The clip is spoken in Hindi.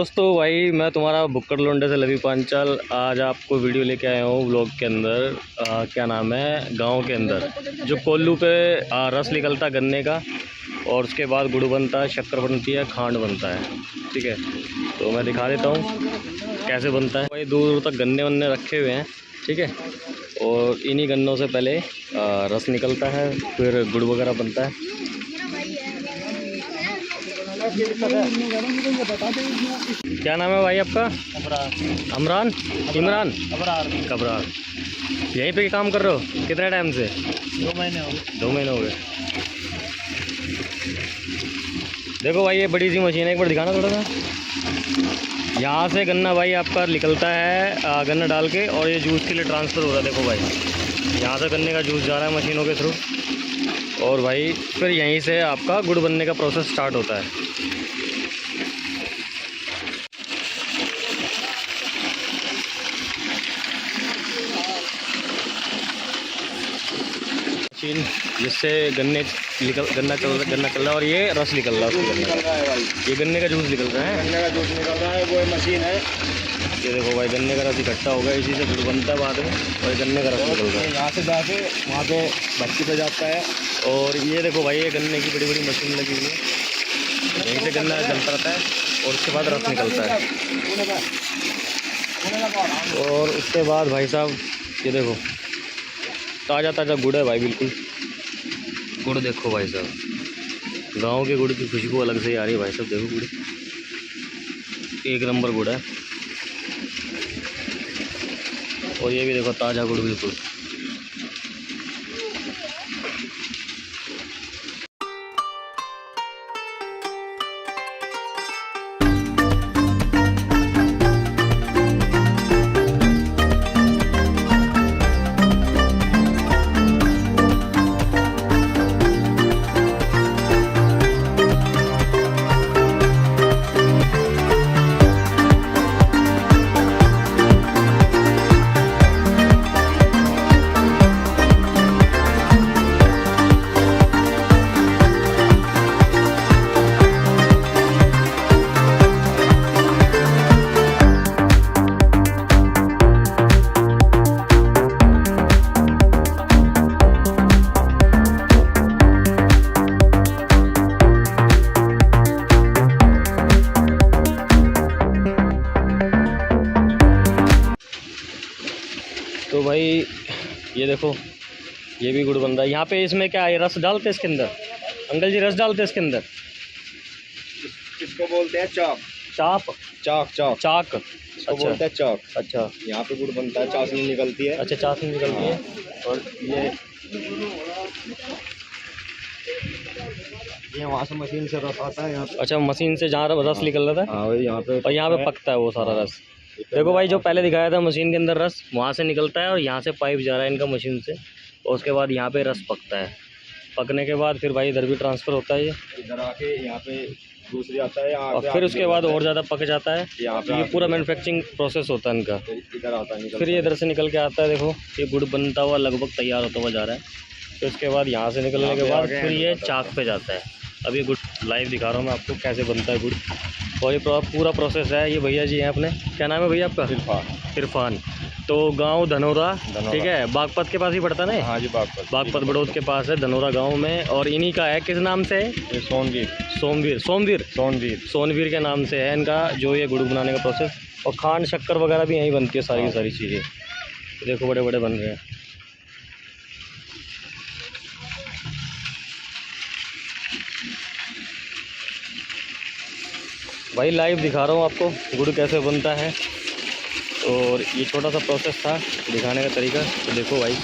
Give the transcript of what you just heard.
दोस्तों भाई मैं तुम्हारा बुक्कड़ लोंडे से लवी पांचाल आज आपको वीडियो लेके आया हूँ ब्लॉग के अंदर। क्या नाम है, गांव के अंदर जो कोल्लू पे रस निकलता गन्ने का और उसके बाद गुड़ बनता है, शक्कर बनती है, खांड बनता है। ठीक है, तो मैं दिखा देता हूँ कैसे बनता है। भाई दूर दूर तक गन्ने वन्ने रखे हुए हैं। ठीक है, और इन्हीं गन्नों से पहले रस निकलता है, फिर गुड़ वगैरह बनता है। क्या नाम है भाई आपका? अमरान, इमरान, कबरार। यहीं पे काम कर रहे हो कितने टाइम से? 2 महीने हो गए। 2 महीने हो गए। देखो भाई ये बड़ी सी मशीन है, एक बार दिखाना थोड़ा सा। यहाँ से गन्ना भाई आपका निकलता है गन्ना डाल के, और ये जूस के लिए ट्रांसफ़र हो रहा है। देखो भाई यहाँ से गन्ने का जूस जा रहा है मशीनों के थ्रू, और भाई फिर यहीं से आपका गुड़ बनने का प्रोसेस स्टार्ट होता है। मशीन जिससे गन्ना चल रहा है, और ये रस निकल रहा है उसके गन्ने का। ये गन्ने का जूस निकल रहा है, गन्ने का जूस निकल रहा है, वो मशीन है। ये देखो भाई गन्ने का रस इकट्ठा होगा, इसी से गुड़ बनता है बाद में, और गन्ने का रस निकल रहा है। यहाँ से जाके वहाँ पे भट्टी पे जाता है। और ये देखो भाई ये गन्ने की बड़ी बड़ी मशीन लगी हुई है, यहीं से गन्ना जलता रहता है और उसके बाद रस निकलता है। और उसके बाद भाई साहब ये देखो ताज़ा ताज़ा गुड़ है भाई, बिल्कुल गुड़ देखो भाई साहब, गांव के गुड़ की खुशबू अलग से ही आ रही है भाई साहब। देखो गुड़ एक नंबर गुड़ है, और ये भी देखो ताज़ा गुड़ बिल्कुल। तो भाई ये देखो ये भी गुड़ बन रहा है। यहाँ पे इसमें क्या है, रस डालते हैं इसके अंदर? अंकल जी रस डालते हैं इसके अंदर? इसको बोलते हैं चाक। चाक चाक चाक इसको बोलते हैं चाक। अच्छा, यहाँ पे गुड़ बनता है, चाशनी निकलती है। अच्छा चाशनी निकलती है। और ये वहाँ से मशीन से रस आता है यहाँ पे। अच्छा, मशीन से जहाँ रस निकल रहा था, हाँ वही यहाँ पे, और यहाँ पे पकता है वो सारा रस। देखो भाई जो पहले दिखाया था मशीन के अंदर रस वहाँ से निकलता है, और यहाँ से पाइप जा रहा है इनका मशीन से, और उसके बाद यहाँ पे रस पकता है। पकने के बाद फिर भाई इधर भी ट्रांसफ़र होता है, ये इधर आके यहाँ पे दूसरी आता है, और फिर उसके बाद और ज़्यादा पक जाता है। यहाँ पे ये पूरा मैन्युफैक्चरिंग प्रोसेस होता है इनका। इधर आता है, फिर ये इधर से निकल के आता है। देखो ये गुड़ बनता हुआ लगभग तैयार होता हुआ जा रहा है। तो इसके बाद यहाँ से निकलने के बाद फिर ये चाक पे जाता है। अब ये गुड़ लाइव दिखा रहा हूँ मैं आपको कैसे बनता है गुड़, और ये पूरा प्रोसेस है। ये भैया जी हैं अपने, क्या नाम है भैया आपका? इरफान। तो गांव धनौरा, ठीक है, बागपत के पास ही पड़ता है ना? हाँ जी, बागपत बड़ौद के पास है धनौरा गांव में। और इन्हीं का है, किस नाम से है? सोनवीर के नाम से है इनका जो ये गुड़ बनाने का प्रोसेस। और खांड शक्कर वगैरह भी यहीं बनती है, सारी की सारी चीज़ें। तो देखो बड़े बड़े बन रहे हैं भाई। लाइव दिखा रहा हूँ आपको गुड़ कैसे बनता है, और ये छोटा सा प्रोसेस था दिखाने का तरीका। तो देखो भाई